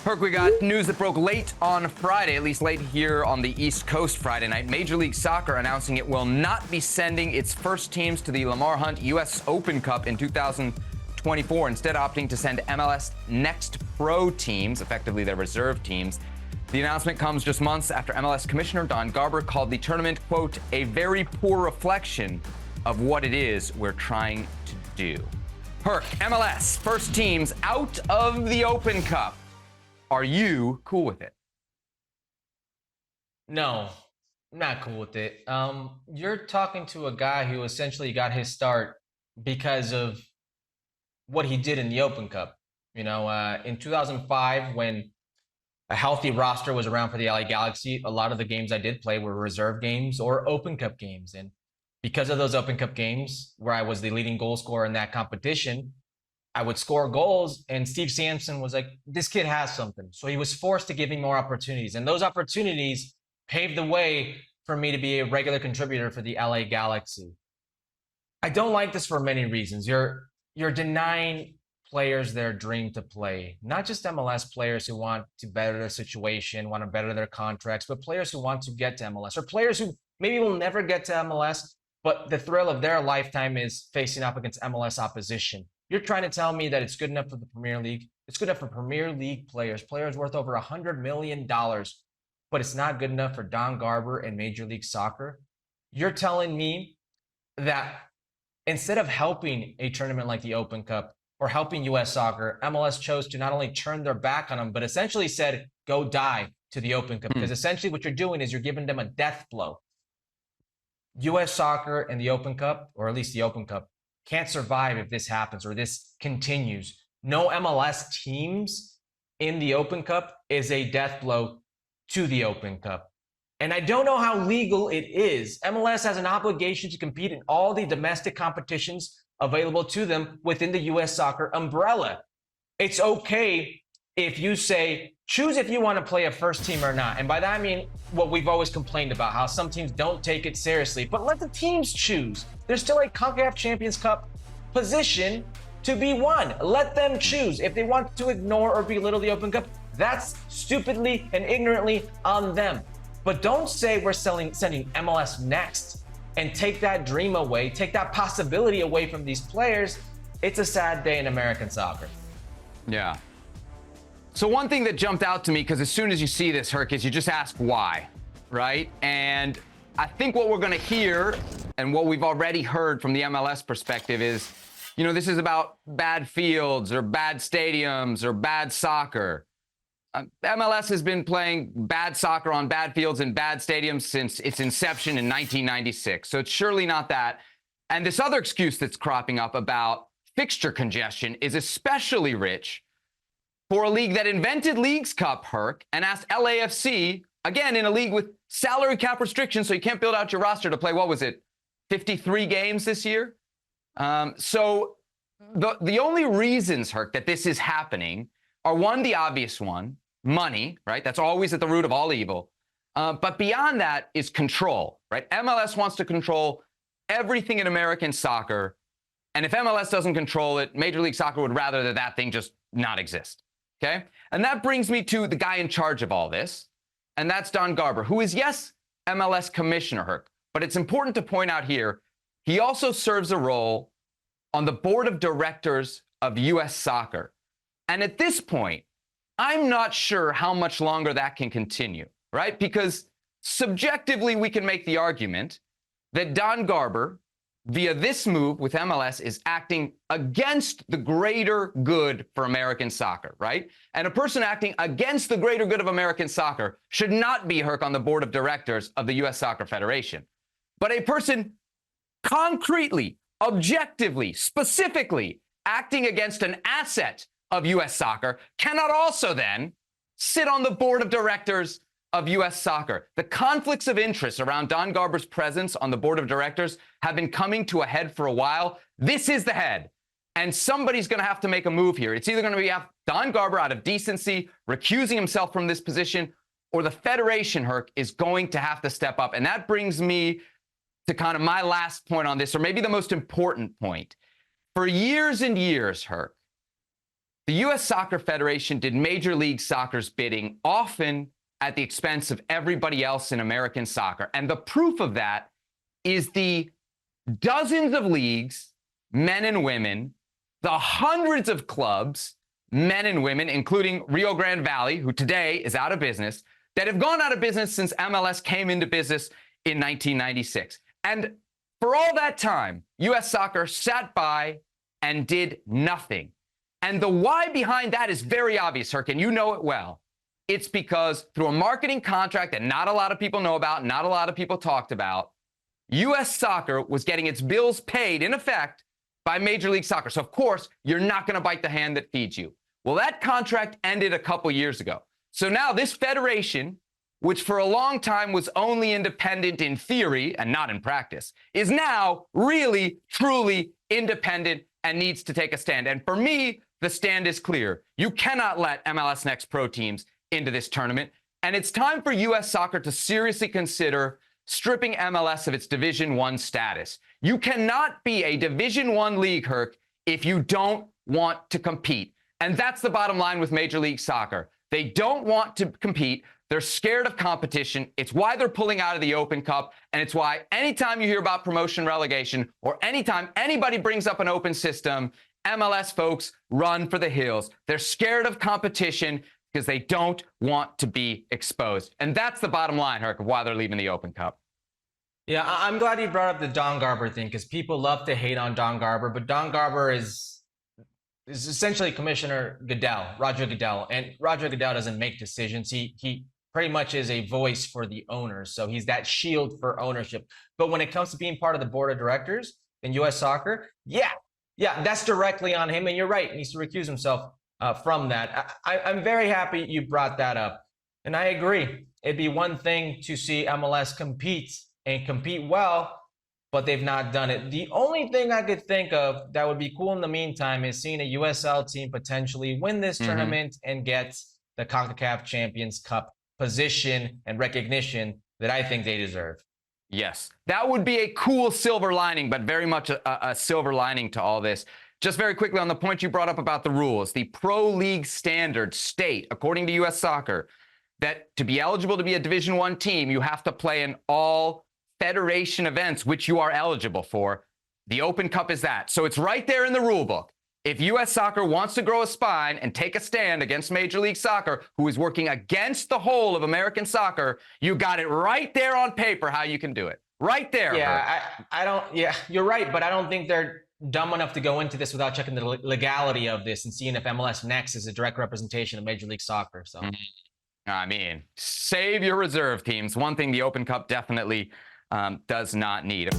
Herc, we got news that broke late on Friday, at least late here on the East Coast Friday night. Major League Soccer announcing it will not be sending its first teams to the Lamar Hunt U.S. Open Cup in 2024, instead opting to send MLS Next Pro teams, effectively their reserve teams. The announcement comes just months after MLS Commissioner Don Garber called the tournament, quote, a very poor reflection of what it is we're trying to do. Herc, MLS, first teams out of the Open Cup. Are you cool with it? No, I'm not cool with it. You're talking to a guy who essentially got his start because of what he did in the Open Cup. You know, in 2005, when a healthy roster was around for the LA Galaxy, a lot of the games I did play were reserve games or Open Cup games. And because of those Open Cup games, where I was the leading goal scorer in that competition, I would score goals, and Steve Sampson was like, this kid has something. So he was forced to give me more opportunities. And those opportunities paved the way for me to be a regular contributor for the LA Galaxy. I don't like this for many reasons. You're denying players their dream to play, not just MLS players who want to better their situation, want to better their contracts, but players who want to get to MLS, or players who maybe will never get to MLS, but the thrill of their lifetime is facing up against MLS opposition. You're trying to tell me that it's good enough for the Premier League. It's good enough for Premier League players worth over $100 million, but it's not good enough for Don Garber and Major League Soccer. You're telling me that instead of helping a tournament like the Open Cup or helping U.S. Soccer, MLS chose to not only turn their back on them, but essentially said, go die to the Open Cup. Because essentially what you're doing is you're giving them a death blow. U.S. Soccer and the Open Cup, or at least the Open Cup, can't survive if this happens or this continues. No MLS teams in the Open Cup is a death blow to the Open Cup. And I don't know how legal it is. MLS has an obligation to compete in all the domestic competitions available to them within the U.S. Soccer umbrella. It's okay if you say, choose if you want to play a first team or not. And by that I mean what we've always complained about, how some teams don't take it seriously. But let the teams choose. There's still a CONCACAF Champions Cup position to be won. Let them choose. If they want to ignore or belittle the Open Cup, that's stupidly and ignorantly on them. But don't say we're sending MLS Next and take that dream away, take that possibility away from these players. It's a sad day in American soccer. Yeah. So one thing that jumped out to me, because as soon as you see this, Herc, is you just ask why, right? And I think what we're going to hear and what we've already heard from the MLS perspective is, you know, this is about bad fields or bad stadiums or bad soccer. MLS has been playing bad soccer on bad fields and bad stadiums since its inception in 1996. So it's surely not that. And this other excuse that's cropping up about fixture congestion is especially rich for a league that invented Leagues Cup, Herc, and asked LAFC, again, in a league with salary cap restrictions, so you can't build out your roster to play, what was it, 53 games this year? So the only reasons, Herc, that this is happening are, one, the obvious one, money, right? That's always at the root of all evil. But beyond that is control, right? MLS wants to control everything in American soccer. And if MLS doesn't control it, Major League Soccer would rather that that thing just not exist. Okay? And that brings me to the guy in charge of all this, and that's Don Garber, who is, yes, MLS commissioner, Herc. But it's important to point out here, he also serves a role on the board of directors of U.S. Soccer. And at this point, I'm not sure how much longer that can continue, right? Because subjectively, we can make the argument that Don Garber, via this move with MLS, is acting against the greater good for American soccer, right? And a person acting against the greater good of American soccer should not be, Herc, on the board of directors of the U.S. Soccer Federation. But a person concretely, objectively, specifically acting against an asset of U.S. Soccer cannot also then sit on the board of directors of U.S. Soccer. The conflicts of interest around Don Garber's presence on the board of directors have been coming to a head for a while. This is the head. And somebody's going to have to make a move here. It's either going to be Don Garber, out of decency, recusing himself from this position, or the Federation, Herc, is going to have to step up. And that brings me to kind of my last point on this, or maybe the most important point. For years and years, Herc, The U.S. Soccer Federation did Major League Soccer's bidding, often at the expense of everybody else in American soccer. And the proof of that is the dozens of leagues, men and women, the hundreds of clubs, men and women, including Rio Grande Valley, who today is out of business, that have gone out of business since MLS came into business in 1996. And for all that time, U.S. Soccer sat by and did nothing. And the why behind that is very obvious, Herc, and you know it well. It's because through a marketing contract that not a lot of people know about, not a lot of people talked about, U.S. Soccer was getting its bills paid, in effect, by Major League Soccer. So, of course, you're not going to bite the hand that feeds you. Well, that contract ended a couple years ago. So now this federation, which for a long time was only independent in theory and not in practice, is now really, truly independent and needs to take a stand. And for me, the stand is clear. You cannot let MLS Next Pro teams into this tournament. And it's time for U.S. Soccer to seriously consider stripping MLS of its Division I status. You cannot be a Division I league, Herc, if you don't want to compete. And that's the bottom line with Major League Soccer. They don't want to compete. They're scared of competition. It's why they're pulling out of the Open Cup. And it's why anytime you hear about promotion relegation or anytime anybody brings up an open system, MLS folks run for the hills. They're scared of competition because they don't want to be exposed. And that's the bottom line, Herc, of why they're leaving the Open Cup. Yeah, I'm glad you brought up the Don Garber thing because people love to hate on Don Garber, but Don Garber is essentially Commissioner Goodell, Roger Goodell, and Roger Goodell doesn't make decisions. He pretty much is a voice for the owners, so he's that shield for ownership. But when it comes to being part of the board of directors in U.S. Soccer, yeah, that's directly on him, and you're right, he needs to recuse himself from that. I'm very happy you brought that up, and I agree. It'd be one thing to see MLS compete and compete well, but they've not done it. The only thing I could think of that would be cool in the meantime is seeing a USL team potentially win this tournament and get the CONCACAF Champions Cup position and recognition that I think they deserve. Yes, that would be a cool silver lining, but very much a silver lining to all this. Just very quickly on the point you brought up about the rules, the Pro League standards state, according to U.S. Soccer, that to be eligible to be a Division I team, you have to play in all federation events, which you are eligible for. The Open Cup is that. So it's right there in the rule book. If U.S. Soccer wants to grow a spine and take a stand against Major League Soccer, who is working against the whole of American soccer, you got it right there on paper how you can do it. Right there. Yeah, I don't, yeah, you're right, but I don't think they're dumb enough to go into this without checking the legality of this and seeing if MLS Next is a direct representation of Major League Soccer. So, I mean, save your reserve teams. One thing the Open Cup definitely does not need.